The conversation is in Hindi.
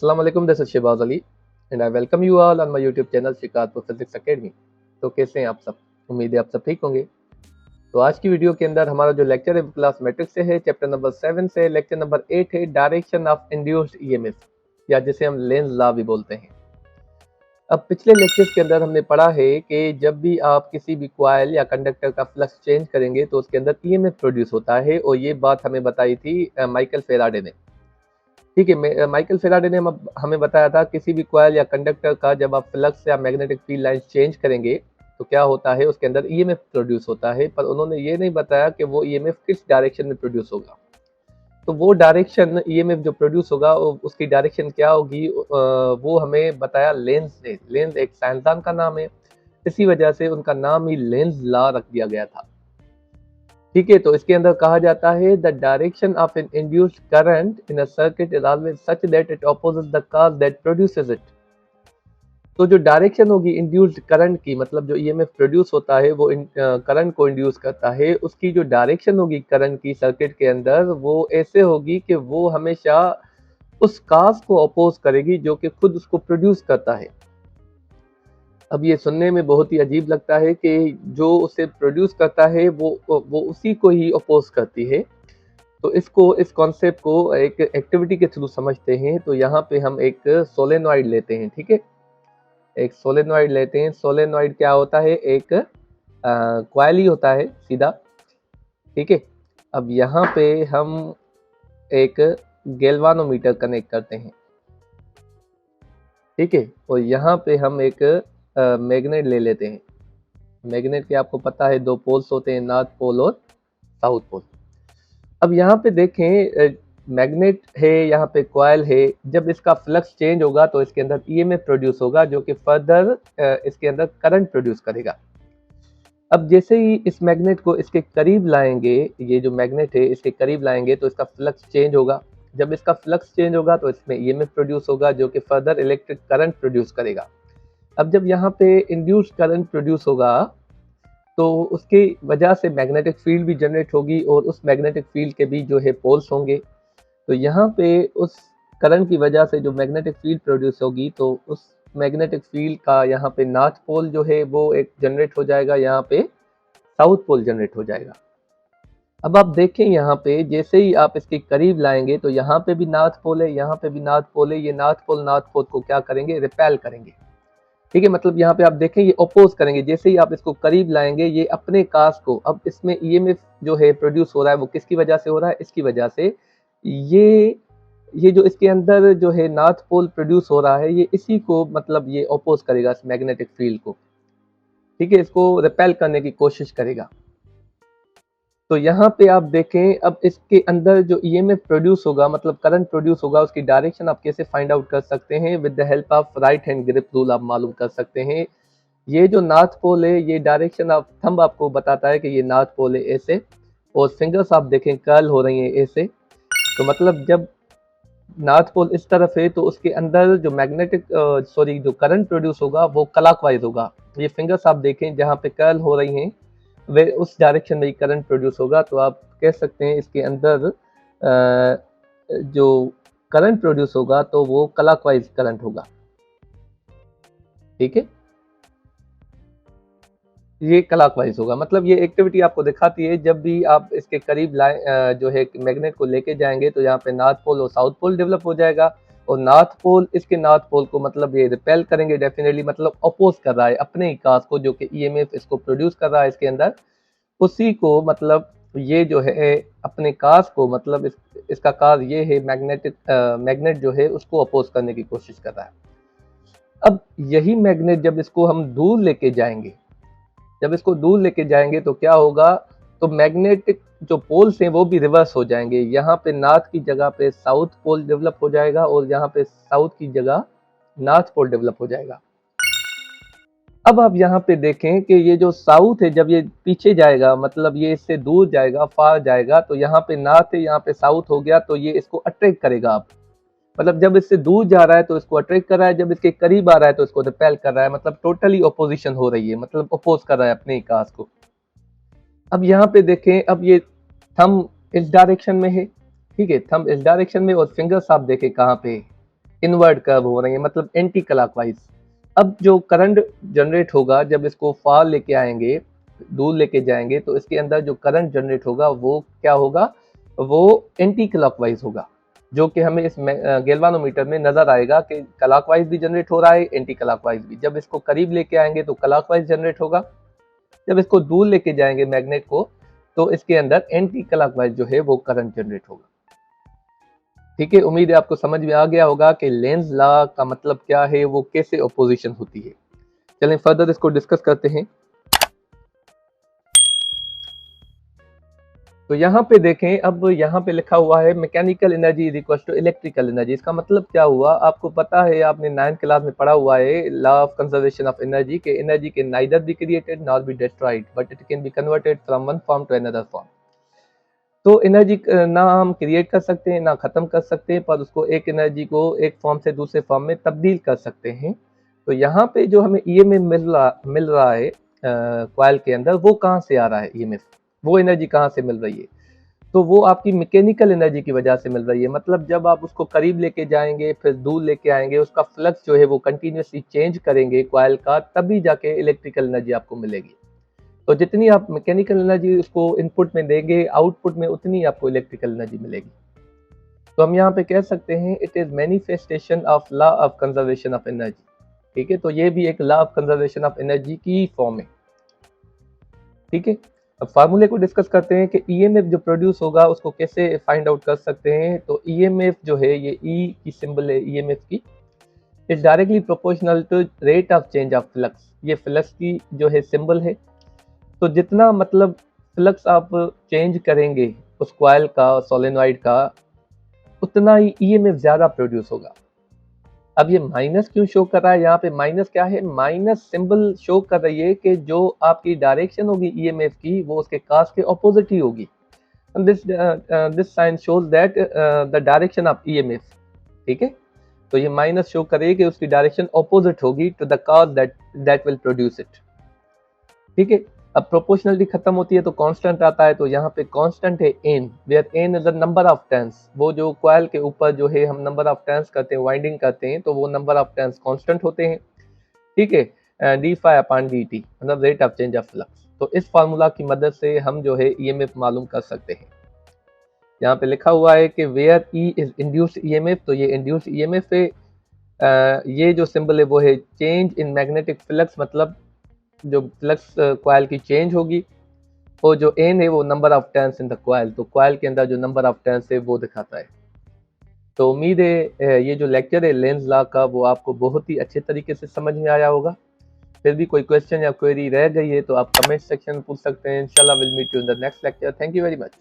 Assalamu alaikum, this is Shehbaz Ali and I welcome you all on my YouTube channel Shikarpur physics academy. तो कैसे हैं आप सब? उम्मीद है आप सब ठीक होंगे। तो आज की वीडियो के अंदर हमारा जो लेक्चर है क्लास मैट्रिक्स से है, चैप्टर नंबर 7 से लेक्चर नंबर 8 है डायरेक्शन ऑफ इंड्यूस्ड ईएमएफ, या जिसे हम लेंज लॉ भी बोलते हैं। अब पिछले लेक्चर्स के अंदर हमने पढ़ा है कि जब भी आप किसी भी कॉइल या कंडक्टर का फ्लक्स चेंज करेंगे तो उसके अंदर ईएमएफ प्रोड्यूस होता है, और ये बात हमें बताई थी माइकल फेराडे ने। ठीक है, माइकल फेराडे ने हमें बताया था किसी भी कॉइल या कंडक्टर का जब आप फ्लक्स या मैग्नेटिक फील्ड लाइन चेंज करेंगे तो क्या होता है, उसके अंदर ईएमएफ प्रोड्यूस होता है। पर उन्होंने ये नहीं बताया कि वो ईएमएफ किस डायरेक्शन में प्रोड्यूस होगा। तो वो डायरेक्शन ईएमएफ जो प्रोड्यूस होगा उसकी डायरेक्शन क्या होगी, वो हमें बताया लेंज ने। लेंज एक साइंसदान का नाम है, इसी वजह से उनका नाम ही लेंज लॉ रख दिया गया था। ठीक है, तो इसके अंदर कहा जाता है the direction of an induced current in a circuit is always such that it opposes the cause that produces it. तो जो डायरेक्शन होगी इंड्यूस्ड करंट की, मतलब जो ईएमएफ प्रोड्यूस होता है वो करंट को इंड्यूस करता है, उसकी जो डायरेक्शन होगी करंट की सर्किट के अंदर वो ऐसे होगी कि वो हमेशा उस कॉज को अपोज करेगी जो कि खुद उसको प्रोड्यूस करता है। अब ये सुनने में बहुत ही अजीब लगता है कि जो उसे प्रोड्यूस करता है वो उसी को ही अपोज करती है। तो इस कॉन्सेप्ट को एक एक्टिविटी के थ्रू समझते हैं। तो यहाँ पे हम एक सोलेनॉइड लेते हैं। ठीक है, एक सोलेनॉइड लेते हैं। सोलेनॉइड क्या होता है? एक कॉइल ही होता है सीधा। ठीक है, अब यहाँ पे हम एक गैल्वानोमीटर कनेक्ट करते हैं। ठीक है, और यहाँ पे हम एक मैग्नेट ले लेते हैं। मैग्नेट के आपको पता है दो पोल्स होते हैं, नॉर्थ पोल और साउथ पोल। अब यहाँ पे देखें, मैग्नेट है, यहाँ पे कॉइल है। जब इसका फ्लक्स चेंज होगा तो इसके अंदर ईएमएफ प्रोड्यूस होगा जो कि फर्दर इसके अंदर करंट प्रोड्यूस करेगा। अब जैसे ही इस मैग्नेट को इसके करीब लाएंगे, ये जो मैग्नेट है इसके करीब लाएंगे तो इसका फ्लक्स चेंज होगा। जब इसका फ्लक्स चेंज होगा तो इसमें ईएमएफ प्रोड्यूस होगा जो कि फर्दर इलेक्ट्रिक करंट प्रोड्यूस करेगा। अब जब यहाँ पे इंड्यूस्ड करंट प्रोड्यूस होगा तो उसकी वजह से मैग्नेटिक फील्ड भी जनरेट होगी, और उस मैग्नेटिक फील्ड के भी जो है पोल्स होंगे। तो यहाँ पे उस करंट की वजह से जो मैग्नेटिक फील्ड प्रोड्यूस होगी तो उस मैग्नेटिक फील्ड का यहाँ पे नॉर्थ पोल जो है वो एक जनरेट हो जाएगा, यहाँ पे साउथ पोल जनरेट हो जाएगा। अब आप देखें यहाँ पे जैसे ही आप इसके करीब लाएंगे तो यहाँ पे भी नॉर्थ पोल है, यहाँ पे भी नॉर्थ पोल है। ये नॉर्थ पोल को क्या करेंगे? रिपेल करेंगे। ठीक है, मतलब यहाँ पे आप देखें ये अपोज करेंगे। जैसे ही आप इसको करीब लाएंगे ये अपने काज को, अब इसमें ईएमएफ जो है प्रोड्यूस हो रहा है वो किसकी वजह से हो रहा है? इसकी वजह से। ये जो इसके अंदर जो है नॉर्थ पोल प्रोड्यूस हो रहा है ये इसी को मतलब ये अपोज करेगा इस मैग्नेटिक फील्ड को। ठीक है, इसको रिपेल करने की कोशिश करेगा। तो यहाँ पे आप देखें अब इसके अंदर जो ईएमएफ प्रोड्यूस होगा, मतलब करंट प्रोड्यूस होगा, उसकी डायरेक्शन आप कैसे फाइंड आउट कर सकते हैं? With the help of right hand grip rule आप मालूम कर सकते हैं। ये जो नॉर्थ पोल है ये डायरेक्शन ऑफ थंब आपको बताता है कि ये नॉर्थ पोल है ऐसे, और फिंगर्स आप देखें कर्ल हो रही हैं ऐसे। तो मतलब जब नॉर्थ पोल इस तरफ है तो उसके अंदर जो जो करंट प्रोड्यूस होगा वो क्लॉकवाइज होगा। ये फिंगर्स आप देखें जहाँ पे कर्ल हो रही हैं वे उस डायरेक्शन में करंट प्रोड्यूस होगा। तो आप कह सकते हैं इसके अंदर जो करंट प्रोड्यूस होगा तो वो क्लॉकवाइज करंट होगा। ठीक है, ये क्लॉकवाइज होगा। मतलब ये एक्टिविटी आपको दिखाती है जब भी आप इसके करीब जो है मैग्नेट को लेके जाएंगे तो यहाँ पे नॉर्थ पोल और साउथ पोल डेवलप हो जाएगा, और नॉर्थ पोल इसके नॉर्थ पोल को मतलब ये रिपेल करेंगे डेफिनेटली, मतलब अपोज कर रहा है अपने ही काज को जो कि ईएमएफ इसको प्रोड्यूस कर रहा है इसके अंदर, उसी को मतलब ये जो है अपने काज को मतलब इसका काज ये है मैग्नेट जो है उसको अपोज करने की कोशिश कर रहा है। अब यही मैग्नेट जब इसको हम दूर लेके जाएंगे, जब इसको दूर लेके जाएंगे तो क्या होगा? तो मैग्नेटिक जो पोल्स हैं वो भी रिवर्स हो जाएंगे। यहाँ पे नॉर्थ की जगह पे साउथ पोल डेवलप हो जाएगा, और यहाँ पे साउथ की जगह नॉर्थ पोल डेवलप हो जाएगा। अब आप यहाँ पे देखें कि ये जो साउथ है जब ये पीछे जाएगा, मतलब ये इससे दूर जाएगा, फार जाएगा, तो यहाँ पे नॉर्थ है, यहाँ पे साउथ हो गया, तो ये इसको अट्रैक्ट करेगा। आप मतलब जब इससे दूर जा रहा है तो इसको अट्रैक्ट कर रहा है, जब इसके करीब आ रहा है तो इसको रिपेल कर रहा है। मतलब टोटली ऑपोजिशन हो रही है, मतलब अपोज कर रहा है अपने काज को। अब यहाँ पे देखें, अब ये थंब इस डायरेक्शन में है। ठीक है, थंब इस डायरेक्शन में, और फिंगर्स आप देखें कहाँ पे, इनवर्ट कर्व हो रही है, मतलब एंटी क्लॉकवाइज। अब जो करंट जनरेट होगा जब इसको फार लेके आएंगे, दूर लेके जाएंगे, तो इसके अंदर जो करंट जनरेट होगा वो क्या होगा, वो एंटी क्लॉकवाइज होगा, जो कि हमें इस गैल्वानोमीटर में नजर आएगा कि क्लॉकवाइज भी जनरेट हो रहा है, एंटी क्लॉकवाइज भी। जब इसको करीब लेके आएंगे तो क्लॉकवाइज जनरेट होगा, जब इसको दूर लेके जाएंगे मैग्नेट को, तो इसके अंदर एंटी क्लॉकवाइज जो है वो करंट जनरेट होगा। ठीक है, उम्मीद है आपको समझ में आ गया होगा कि लेंज लॉ का मतलब क्या है, वो कैसे अपोजिशन होती है। चलें फर्दर इसको डिस्कस करते हैं। तो यहाँ पे देखें, अब यहाँ पे लिखा हुआ है mechanical energy is equal to electrical energy. इसका मतलब क्या हुआ, आपको पता है, आपने 9th क्लास में पढ़ा हुआ है law of conservation of energy, के energy can neither be created nor be destroyed but it can be converted from one form to another form. तो एनर्जी ना हम क्रिएट कर सकते हैं ना ख़त्म कर सकते हैं, पर उसको एक एनर्जी को एक फॉर्म से दूसरे फॉर्म में तब्दील कर सकते हैं। तो यहाँ पे जो हमें ईएमएफ मिल रहा है कॉइल के अंदर, वो कहाँ से आ रहा है ईएमएफ, वो एनर्जी कहाँ से मिल रही है, तो वो आपकी मैकेनिकल एनर्जी की वजह से मिल रही है। मतलब जब आप उसको करीब लेके जाएंगे फिर दूर लेके आएंगे, उसका फ्लक्स जो है वो कंटिन्यूसली चेंज करेंगे कॉइल का, तभी जाके इलेक्ट्रिकल एनर्जी आपको मिलेगी। तो जितनी आप मैकेनिकल एनर्जी उसको इनपुट में देंगे, आउटपुट में उतनी आपको इलेक्ट्रिकल एनर्जी मिलेगी। तो हम यहाँ पे कह सकते हैं it is manifestation of law of conservation of energy. ठीक है, तो ये भी एक law of conservation of energy की फॉर्म है। ठीक है, अब फार्मूले को डिस्कस करते हैं कि ईएमएफ जो प्रोड्यूस होगा उसको कैसे फाइंड आउट कर सकते हैं। तो ईएमएफ जो है, ये ई की सिंबल है ईएमएफ की, is directly proportional to rate of change of flux. ये फ्लक्स की जो है सिंबल है। तो जितना मतलब फ्लक्स आप चेंज करेंगे उस कॉइल का, सोलेनॉइड का, उतना ही ईएमएफ ज्यादा प्रोड्यूस होगा। अब ये माइनस क्यों शो कर रहा है, यहाँ पे माइनस क्या है, माइनस सिंबल शो कर रही है कि जो आपकी डायरेक्शन होगी ईएमएफ की, वो उसके कास के ऑपोजिट ही होगी। This sign shows that the direction of EMF. ठीक है, तो ये माइनस शो करे कि उसकी डायरेक्शन ऑपोजिट होगी to the cause that will produce it. ठीक है, अब प्रोपोर्शनलिटी खत्म होती है तो कांस्टेंट आता है। तो यहाँ पे कांस्टेंट है N, where N is the number of turns. वो जो कॉइल के ऊपर जो है हम नंबर ऑफ टर्न्स करते हैं, वाइंडिंग करते हैं, तो वो नंबर ऑफ टर्न्स कांस्टेंट होते हैं। ठीक है, D phi upon D T, मतलब rate of change of flux. तो इस फार्मूला की मदद से हम जो है ईएमएफ मालूम कर सकते हैं। यहाँ पे लिखा हुआ है कि where E is induced EMF, तो ये इंड्यूस्ड ईएमएफ है। ये जो सिंबल है वो है चेंज इन मैग्नेटिक फ्लक्स, मतलब जो फ्लक्स कॉइल की चेंज होगी। और जो एन है वो number of turns in the coil, तो कॉइल के अंदर जो नंबर ऑफ टर्न्स है वो दिखाता है। तो उम्मीद है ये जो लेक्चर है लेंज लॉ का, वो आपको बहुत ही अच्छे तरीके से समझ में आया होगा। फिर भी कोई क्वेश्चन या क्वेरी रह गई है तो आप कमेंट सेक्शन में पूछ सकते हैं। इंशाल्लाह will meet you in the next lecture. Thank you very much.